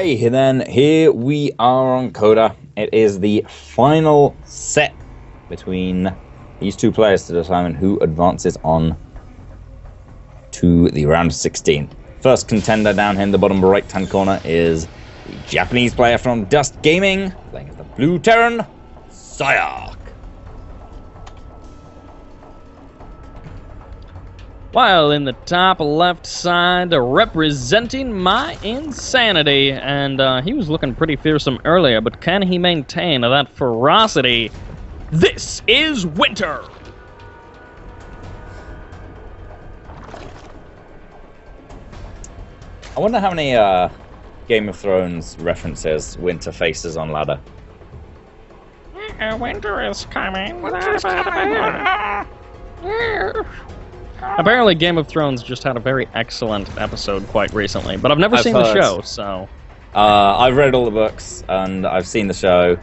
Okay, then here we are on Coda. It is the final set between these two players to determine who advances on to the round of 16. First contender down here in the bottom right-hand corner is the Japanese player from Dust Gaming, playing as the Blue Terran, PSiArc. While in the top left side, representing my insanity, and he was looking pretty fearsome earlier, but can he maintain that ferocity? This is Winter! I wonder how many Game of Thrones references Winter faces on ladder. Winter is coming. Apparently Game of Thrones just had a very excellent episode quite recently, but I've never seen the show, so... I've read all the books, and I've seen the show.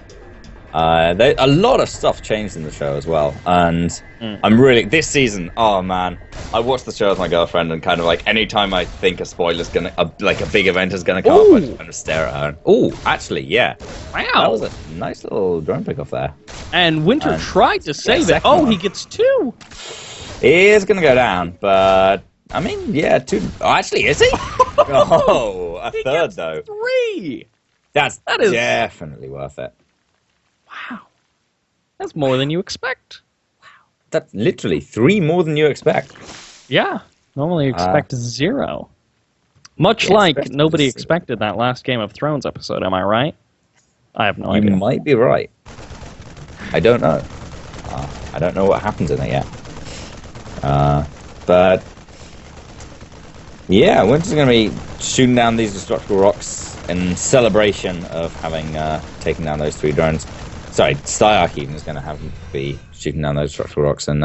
A lot of stuff changed in the show as well, and I'm really... This season, oh man, I watched the show with my girlfriend, and kind of like, anytime I think a spoiler's gonna... like a big event is gonna come up, I just kind of stare at her. Oh, actually, yeah. Wow. That was a nice little drone pick off there. And Winter tried to save it. Oh, he gets 2! He is going to go down, but, I mean, yeah, 2... Oh, actually, is he? Oh, a third, though. 3! That is definitely worth it. Wow. That's more than you expect. Wow. That's literally 3 more than you expect. Yeah. Normally you expect 0. Much like nobody expected that last Game of Thrones episode, am I right? I have no idea. You might be right. I don't know. I don't know what happens in it yet. But yeah, Winter's going to be shooting down these destructible rocks in celebration of having taken down those 3 drones. Sorry, PSiArc even is going to be shooting down those destructible rocks, and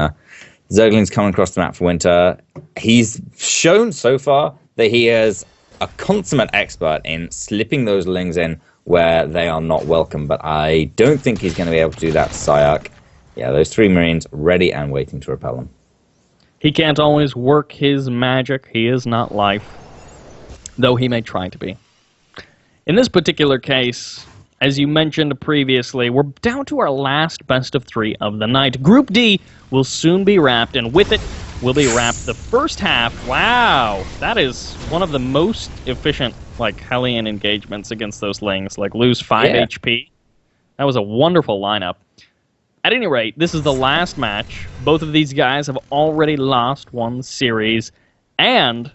Zergling's coming across the map for Winter. He's shown so far that he is a consummate expert in slipping those lings in where they are not welcome, but I don't think he's going to be able to do that to PSiArc. Yeah, those 3 Marines ready and waiting to repel him. He can't always work his magic. He is not life, though he may try to be. In this particular case, as you mentioned previously, we're down to our last best of 3 of the night. Group D will soon be wrapped, and with it will be wrapped the first half. Wow, that is one of the most efficient, like, Hellion engagements against those lings. Like, lose 5 HP. That was a wonderful lineup. At any rate, this is the last match. Both of these guys have already lost one series, and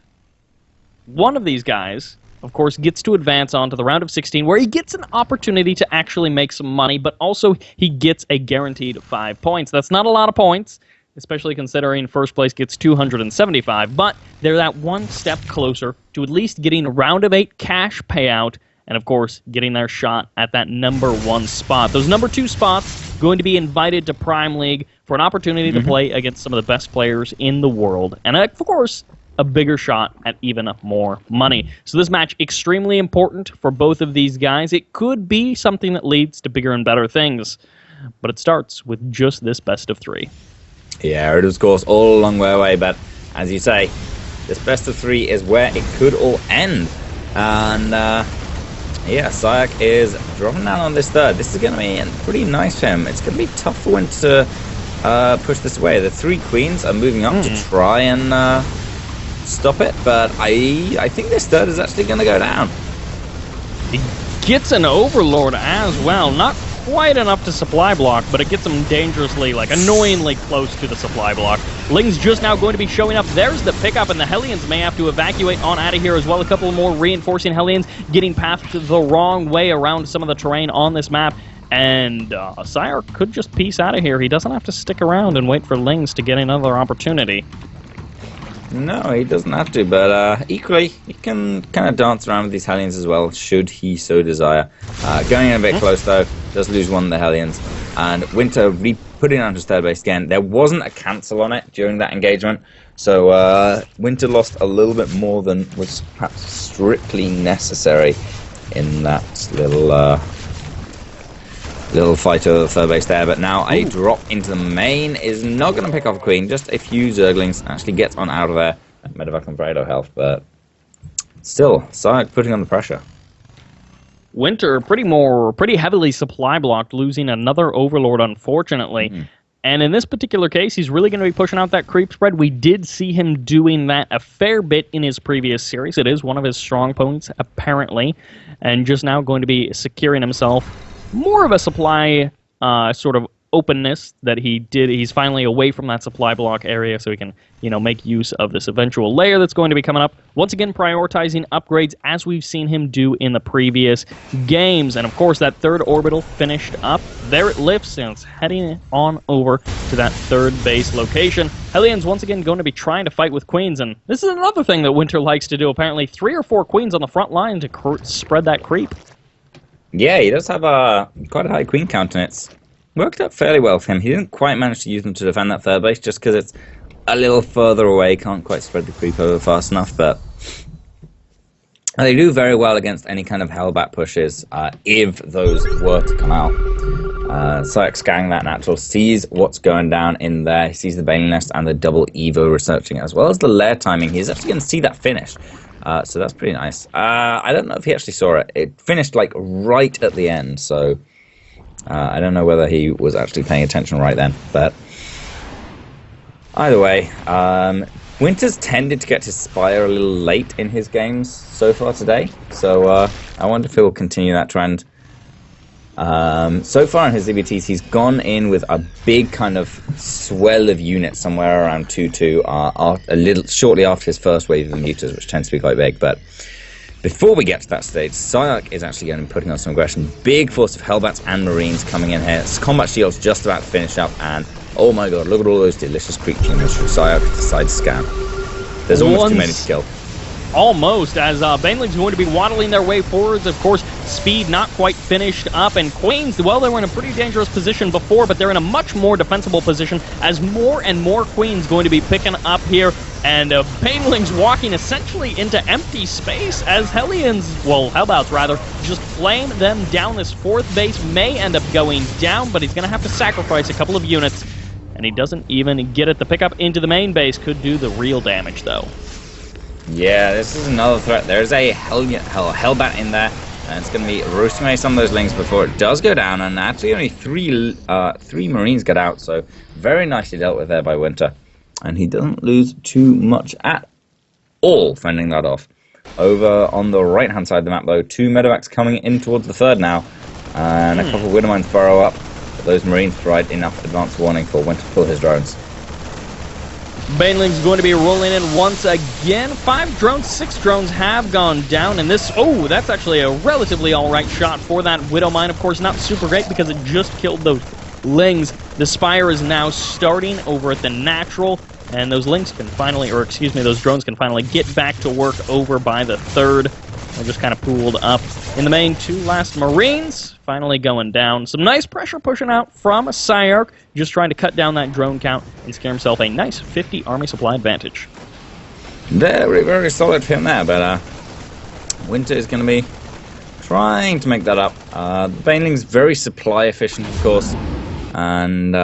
one of these guys, of course, gets to advance on to the round of 16, where he gets an opportunity to actually make some money, but also he gets a guaranteed 5 points. That's not a lot of points, especially considering first place gets 275, but they're that one step closer to at least getting a round of 8 cash payout, and of course, getting their shot at that number 1 spot. Those number 2 spots going to be invited to Prime League for an opportunity to play against some of the best players in the world. And of course, a bigger shot at even more money. So this match, extremely important for both of these guys. It could be something that leads to bigger and better things. But it starts with just this best of 3. Yeah, it is, of course, all a long way away. But as you say, this best of 3 is where it could all end. And yeah, PSiArc is dropping down on this third. This is going to be pretty nice for him. It's going to be tough for Winter to push this away. The 3 queens are moving up to try and stop it, but I think this third is actually going to go down. He gets an Overlord as well. Not quite enough to supply block, but it gets him dangerously, like, annoyingly close to the supply block. Ling's just now going to be showing up. There's the pickup, and the Hellions may have to evacuate on out of here as well. A couple more reinforcing Hellions getting pathed the wrong way around some of the terrain on this map. And PSiArc could just peace out of here. He doesn't have to stick around and wait for Lings to get another opportunity. No, he doesn't have to, but equally, he can kind of dance around with these Hellions as well, should he so desire. Going in a bit close, though, does lose one of the Hellions, and Winter putting on his third base again. There wasn't a cancel on it during that engagement, so Winter lost a little bit more than was perhaps strictly necessary in that little fight over the third base there, but now a drop into the main is not going to pick off a queen. Just a few Zerglings actually gets on out of there. Medevac and Brado health, but still, PSiArc putting on the pressure. Winter pretty heavily supply blocked, losing another Overlord, unfortunately. And in this particular case, he's really going to be pushing out that creep spread. We did see him doing that a fair bit in his previous series. It is one of his strong points, apparently. And just now going to be securing himself more of a supply sort of openness that he did. He's finally away from that supply block area, so he can, make use of this eventual layer that's going to be coming up. Once again, prioritizing upgrades as we've seen him do in the previous games. And of course, that third orbital finished up. There it lifts, and it's heading on over to that third base location. Hellions once again going to be trying to fight with queens, and this is another thing that Winter likes to do. Apparently, 3 or 4 queens on the front line to spread that creep. Yeah, he does have quite a high queen count, and it's worked out fairly well for him. He didn't quite manage to use them to defend that third base just because it's a little further away, can't quite spread the creep over fast enough, but they do very well against any kind of hellbat pushes if those were to come out. PSiArc scanning that natural, sees what's going down in there, he sees the Baneling Nest and the double Evo researching it, as well as the lair timing. He's actually going to see that finish, so that's pretty nice. I don't know if he actually saw it. It finished like right at the end, so I don't know whether he was actually paying attention right then, but either way, Winter's tended to get his Spire a little late in his games so far today, so I wonder if he'll continue that trend. So far in his ZBTs, he's gone in with a big kind of swell of units somewhere around 2-2, a little shortly after his first wave of mutas, which tends to be quite big, but before we get to that stage, PSiArc is actually going to be putting on some aggression. Big force of Hellbats and Marines coming in here. Combat Shield's just about to finish up, and oh my god, look at all those delicious creatures which PSiArc decides to scan. There's almost too many to kill. Almost, as Baneling's going to be waddling their way forwards. Of course, speed not quite finished up, and Queens, well, they were in a pretty dangerous position before, but they're in a much more defensible position as more and more Queens going to be picking up here, and Baneling's walking essentially into empty space as Hellions, well, Hellbouts rather, just flame them down. This fourth base may end up going down, but he's going to have to sacrifice a couple of units, and he doesn't even get it. The pickup into the main base could do the real damage, though. Yeah, this is another threat. There's a Hellbat in there, and it's going to be roasting away some of those lings before it does go down, and actually only three Marines get out, so very nicely dealt with there by Winter. And he doesn't lose too much at all fending that off. Over on the right-hand side of the map, though, 2 medevacs coming in towards the third now, and a couple of Widowmines burrow up, but those Marines provide enough advance warning for Winter to pull his drones. Baneling's going to be rolling in once again. 5 drones, 6 drones have gone down, and this, oh, that's actually a relatively alright shot for that Widowmine. Of course, not super great because it just killed those Lings. The Spire is now starting over at the natural, and those Lings can finally, or excuse me, those drones can finally get back to work over by the third. They're just kind of pooled up. In the main, 2 last Marines finally going down. Some nice pressure pushing out from PSiArc, just trying to cut down that drone count and secure himself a nice 50 army supply advantage. Very, very solid for him there, but Winter is going to be trying to make that up. The Baneling's very supply efficient, of course, and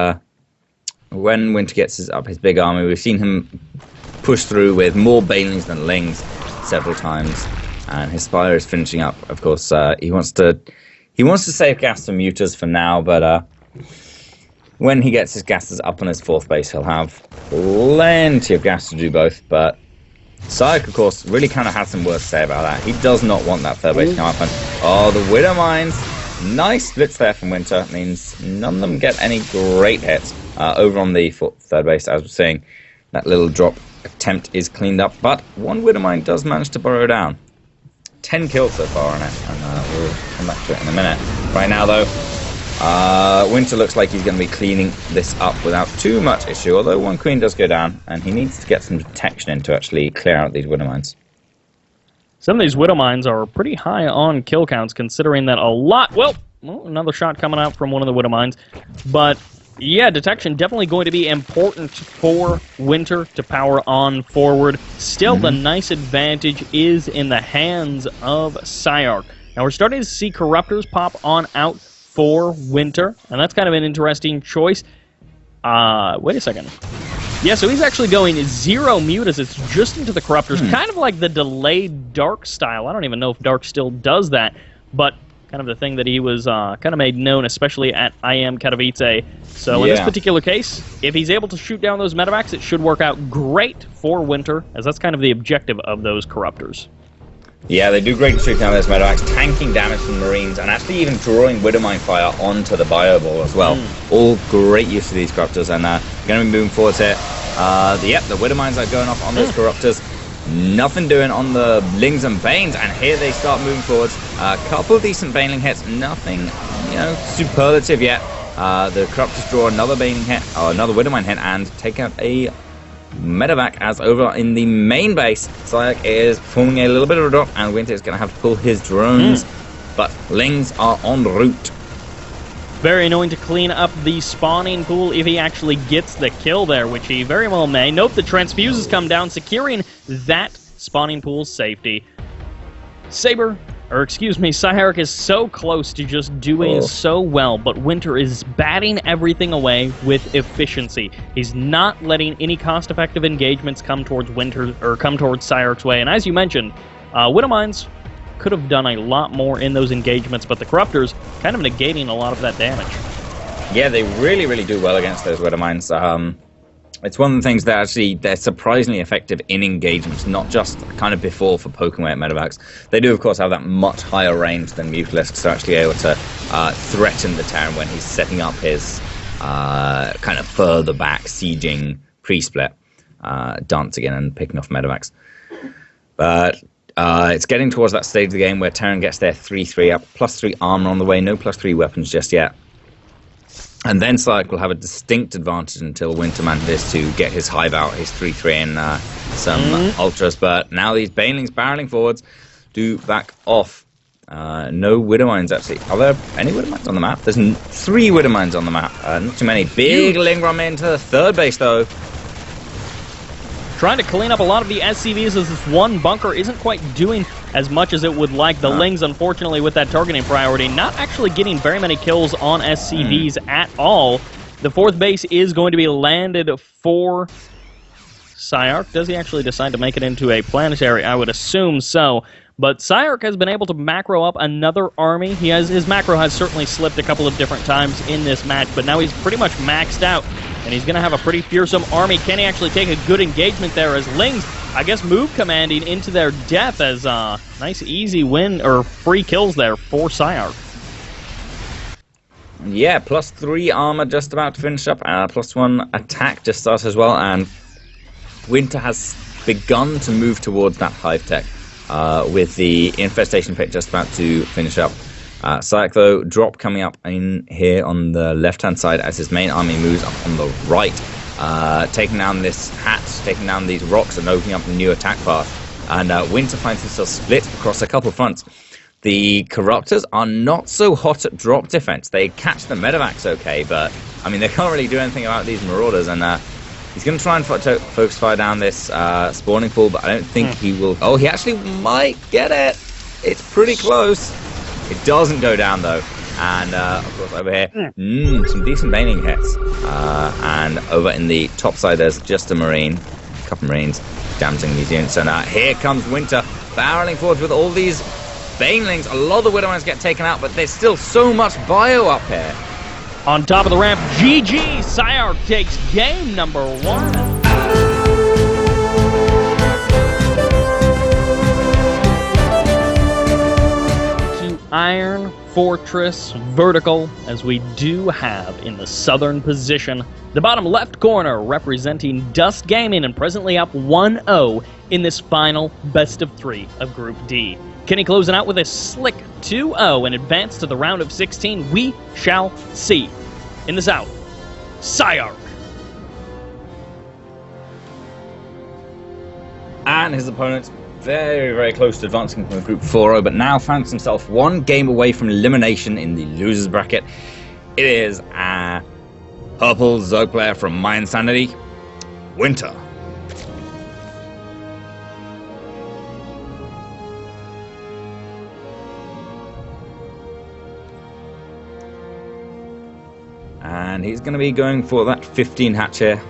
when Winter gets up his big army, we've seen him push through with more Banelings than Lings several times, and his Spire is finishing up. Of course, he wants to save gas for mutas for now, but when he gets his gases up on his 4th base, he'll have plenty of gas to do both. But PSiArc, of course, really kind of has some words to say about that. He does not want that 3rd base to come up. And, oh, the Widowmines. Nice splits there from Winter. Means none of them get any great hits. Over on the 3rd base, as we're seeing, that little drop attempt is cleaned up. But one Widowmine does manage to burrow down. 10 kills so far on it, and we'll come back to it in a minute. Right now, though, Winter looks like he's going to be cleaning this up without too much issue, although 1 queen does go down, and he needs to get some detection in to actually clear out these Widowmines. Some of these Widowmines are pretty high on kill counts, considering that a lot... Well, another shot coming out from one of the Widowmines, but... yeah, detection definitely going to be important for Winter to power on forward. Still, the nice advantage is in the hands of PSiArc. Now, we're starting to see Corruptors pop on out for Winter, and that's kind of an interesting choice. Wait a second. Yeah, so he's actually going 0 mutas. It's just into the Corruptors, kind of like the delayed Dark style. I don't even know if Dark still does that, but kind of the thing that he was kind of made known, especially at IM Katowice. So in this particular case, if he's able to shoot down those medevacs, it should work out great for Winter, as that's kind of the objective of those Corruptors. Yeah, they do great shooting down those medevacs, tanking damage from Marines, and actually even drawing Widowmine fire onto the Bio Ball as well. All great use of these Corruptors, and going to be moving forwards here. Yep, the Widowmines are going off on those Corruptors. Nothing doing on the Lings and Banes, and here they start moving forwards. A couple decent Baneling hits, nothing, superlative yet. The Corruptors draw another Baneling hit, or another Widowmine hit, and take out a medevac, as over in the main base, PSiArc is forming a little bit of a drop, and Winter is going to have to pull his drones, but Lings are en route. Very annoying to clean up the spawning pool if he actually gets the kill there, which he very well may. Nope, the transfuses come down, securing that spawning pool's safety. PSiArc is so close to just doing so well, but Winter is batting everything away with efficiency. He's not letting any cost-effective engagements come towards PSiArc's way, and as you mentioned, Widowmines could have done a lot more in those engagements, but the Corruptors kind of negating a lot of that damage. Yeah, they really, really do well against those Widowmines. It's one of the things that actually they're surprisingly effective in engagements, not just kind of before for poking away at medevacs. They do, of course, have that much higher range than Mutalisks, so actually able to threaten the Terran when he's setting up his kind of further back sieging pre-split, dance again and picking off medevacs. But it's getting towards that stage of the game where Terran gets their 3-3 up, +3 armor on the way, no +3 weapons just yet. And then PSiArc will have a distinct advantage until Winter manages to get his hive out, his 3-3 and some ultras. But now these Banelings barreling forwards do back off. No Widowmines, actually. Are there any Widowmines on the map? There's 3 Widowmines on the map. Not too many. Big Ling rum into the third base, though. Trying to clean up a lot of the SCVs as this one bunker isn't quite doing as much as it would like. The Lings, unfortunately, with that targeting priority, not actually getting very many kills on SCVs at all. The 4th base is going to be landed for PSiArc. Does he actually decide to make it into a planetary? I would assume so. But PSiArc has been able to macro up another army. His macro has certainly slipped a couple of different times in this match, but now he's pretty much maxed out. And he's going to have a pretty fearsome army. Can he actually take a good engagement there as Lings, I guess, move commanding into their death as a nice easy win, or free kills there for PSiArc. Yeah, +3 armor just about to finish up, +1 attack just started as well, and Winter has begun to move towards that hive tech with the infestation pit just about to finish up. PSiArc, though, drop coming up in here on the left-hand side as his main army moves up on the right, taking down this hat, taking down these rocks and opening up a new attack path. And Winter finds himself split across a couple of fronts. The Corruptors are not so hot at drop defense. They catch the medevacs okay, but, I mean, they can't really do anything about these Marauders, and he's going to try and focus fire down this spawning pool, but I don't think he will. Oh, he actually might get it. It's pretty close. It doesn't go down, though. And, of course, over here, some decent Baneling hits. And over in the top side, there's just a Marine, a couple of Marines, damaging these units. And here comes Winter, barreling forward with all these Banelings. A lot of the Widowmines get taken out, but there's still so much bio up here. On top of the ramp, GG! PSiArc takes game number 1. Iron Fortress vertical, as we do have in the southern position. The bottom left corner representing Dust Gaming, and presently up 1-0 in this final best of 3 of Group D. Can he close it out with a slick 2-0 and advance to the round of 16? We shall see. In the south, PSiArc. And his opponents very, very close to advancing from Group 4-0, but now finds himself one game away from elimination in the losers bracket. It is a purple Zerg player from My Insanity, Winter. And he's going to be going for that 15 hatch here,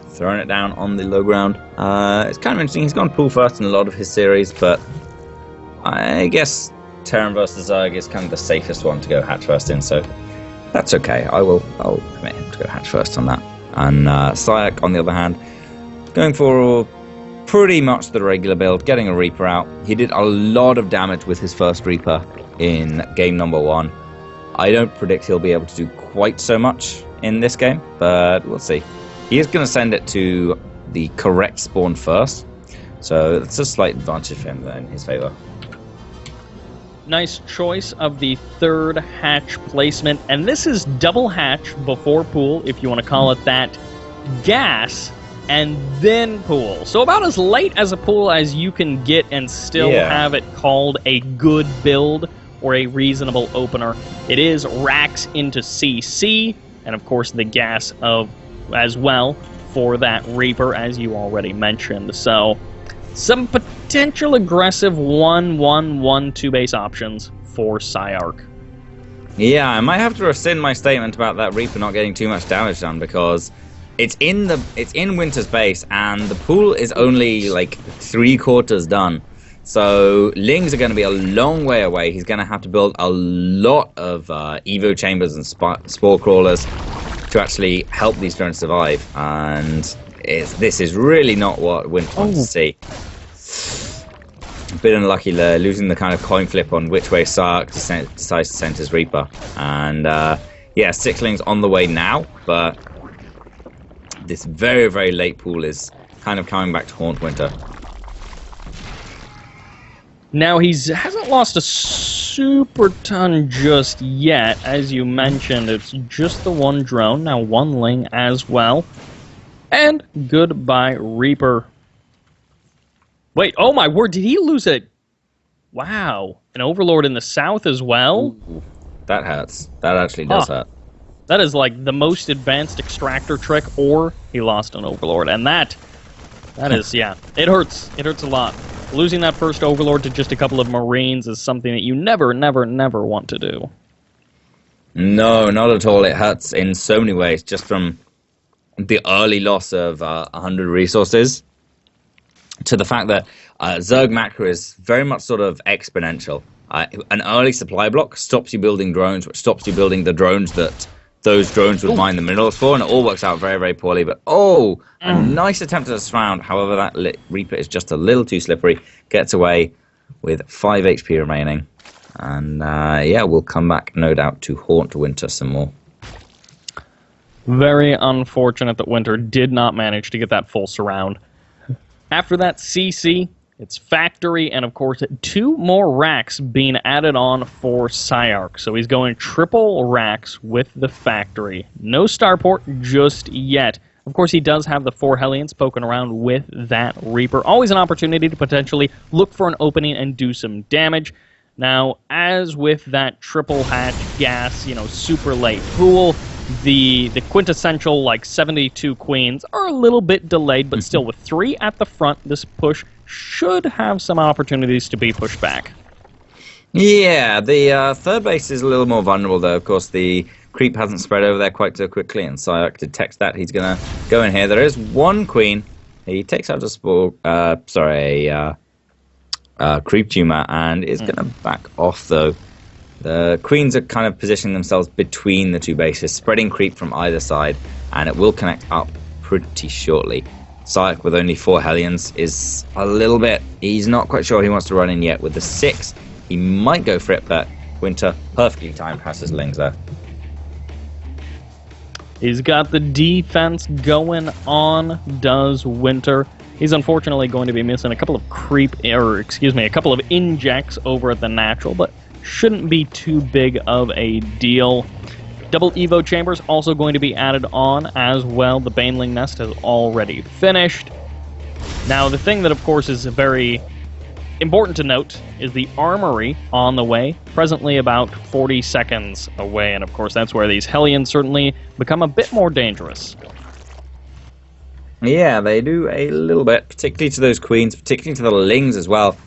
throwing it down on the low ground. It's kind of interesting. He's gone pool first in a lot of his series, but I guess Terran versus Zerg is kind of the safest one to go hatch first in, so that's okay. I'll commit him to go hatch first on that. And PSiArc, on the other hand, going for pretty much the regular build, getting a Reaper out. He did a lot of damage with his first Reaper in game number 1. I don't predict he'll be able to do quite so much in this game, but we'll see. He is going to send it to the correct spawn first, so it's a slight advantage for him there in his favor. Nice choice of the third hatch placement, and this is double hatch before pool, if you want to call it that, gas, and then pool. So about as late as a pool as you can get and still have it called a good build or a reasonable opener. It is racks into CC, and of course the gas of as well for that Reaper, as you already mentioned. So some potential aggressive 1-1-1-2 base options for PSiArc. Yeah, I might have to rescind my statement about that Reaper not getting too much damage done, because it's in Winter's base, and the pool is only like 3/4 done. So Lings are going to be a long way away. He's going to have to build a lot of Evo chambers and spore crawlers to actually help these drones survive. And this is really not what Winter wants to see. A bit unlucky there, losing the kind of coin flip on which way PSiArc decides to send his Reaper. And yeah, Sixlings on the way now, but this very, very late pool is kind of coming back to haunt Winter. Now, he hasn't lost a super ton just yet. As you mentioned, it's just the one drone, now one Ling as well. And goodbye, Reaper. Wait, oh my word, did he lose it? Wow, an Overlord in the south as well? Ooh, that hurts. That actually does hurt. That is like the most advanced extractor trick, or he lost an Overlord. And that is, yeah, it hurts. It hurts a lot. Losing that first Overlord to just a couple of Marines is something that you never, never, never want to do. No, not at all. It hurts in so many ways, just from the early loss of 100 resources to the fact that Zerg macro is very much sort of exponential. An early supply block stops you building drones, which stops you building the drones that those drones would mine the minerals for, and it all works out very, very poorly. But a nice attempt at a surround. However, that Reaper is just a little too slippery. Gets away with 5 HP remaining. And yeah, we'll come back, no doubt, to haunt Winter some more. Very unfortunate that Winter did not manage to get that full surround. After that, CC, it's factory, and of course, 2 more racks being added on for PSiArc. So he's going triple racks with the factory. No starport just yet. Of course, he does have the 4 Hellions poking around with that Reaper. Always an opportunity to potentially look for an opening and do some damage. Now, as with that triple hatch gas, super late pool, the quintessential, 72 queens are a little bit delayed, but still with 3 at the front, this push should have some opportunities to be pushed back. Yeah, the third base is a little more vulnerable, though. Of course, the creep hasn't spread over there quite so quickly, and PSiArc detects that. He's going to go in here. There is 1 queen. He takes out a creep tumor and is going to back off, though. The queens are kind of positioning themselves between the 2 bases, spreading creep from either side, and it will connect up pretty shortly. PSiArc with only 4 Hellions is a little bit... He's not quite sure he wants to run in yet. With the 6, he might go for it, but Winter perfectly timed past his Lings there. He's got the defense going on, does Winter. He's unfortunately going to be missing a couple of a couple of injects over at the natural, but shouldn't be too big of a deal. Double Evo chambers also going to be added on as well. The Baneling nest has already finished. Now, the thing that, of course, is very important to note is the armory on the way, presently about 40 seconds away, and of course that's where these Hellions certainly become a bit more dangerous. Yeah, they do a little bit, particularly to those queens, particularly to the Lings as well.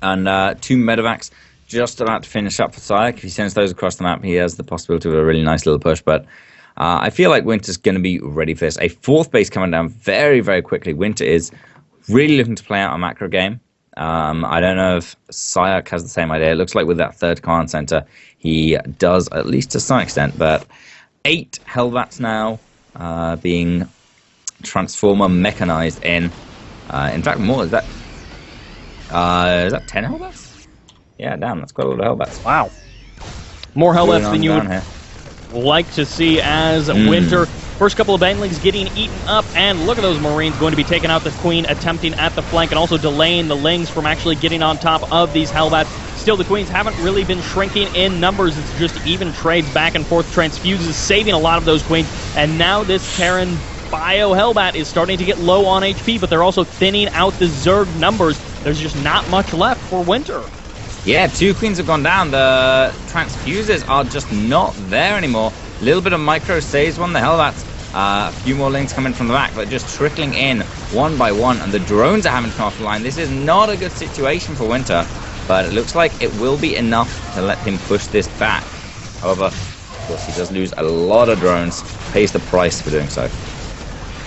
And 2 medevacs just about to finish up for PSiArc. If he sends those across the map, he has the possibility of a really nice little push, but I feel like Winter's going to be ready for this. A 4th base coming down very, very quickly. Winter is really looking to play out a macro game. I don't know if PSiArc has the same idea. It looks like with that third command center, he does, at least to some extent. But 8 Hellbats now being transformer mechanized in. In fact, more. Is that 10 Hellbats? Yeah, damn, that's quite a lot of Hellbats. Wow. More Hellbats than you would here. like to see as Winter. First couple of banelings getting eaten up, and look at those Marines going to be taking out the Queen, attempting at the flank, and also delaying the Lings from actually getting on top of these Hellbats. Still, the Queens haven't really been shrinking in numbers. It's just even trades back and forth. Transfuses saving a lot of those Queens, and now this Terran Bio Hellbat is starting to get low on HP, but they're also thinning out the Zerg numbers. There's just not much left for Winter. Yeah, 2 Queens have gone down. The transfuses are just not there anymore. A little bit of micro saves on the Hellbats. A few more links coming from the back, but just trickling in one by one, and the drones are having to come off the line. This is not a good situation for Winter, but it looks like it will be enough to let him push this back. However, of course, he does lose a lot of drones, pays the price for doing so.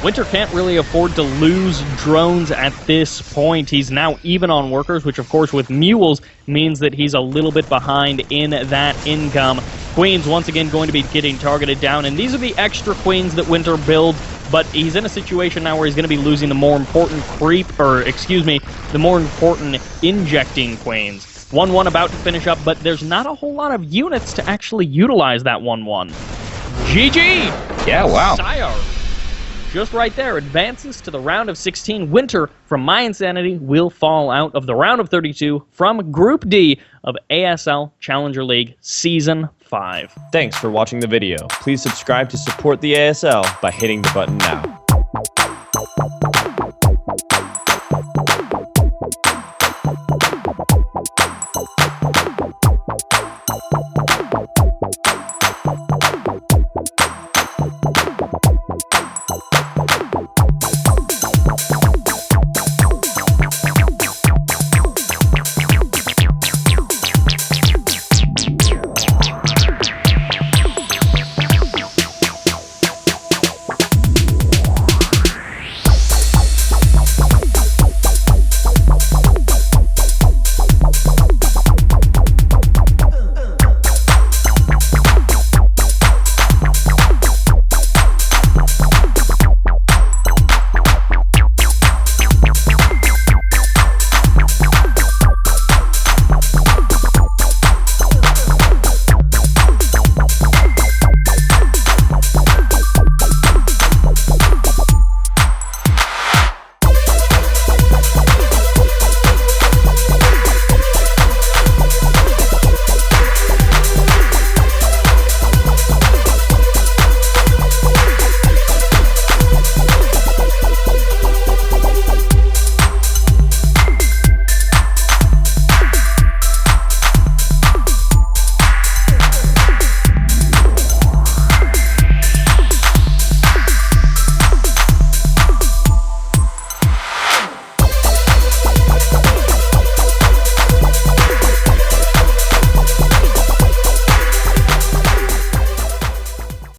Winter can't really afford to lose drones at this point. He's now even on workers, which of course with mules means that he's a little bit behind in that income. Queens once again going to be getting targeted down, and these are the extra Queens that Winter builds, but he's in a situation now where he's going to be losing the more important the more important injecting Queens. 1-1 about to finish up, but there's not a whole lot of units to actually utilize that 1-1. GG! Yeah, wow. PSiArc. Just right there, advances to the round of 16. Winter, from my insanity, will fall out of the round of 32 from Group D of ASL Challenger League Season 5. Thanks for watching the video. Please subscribe to support the ASL by hitting the button now.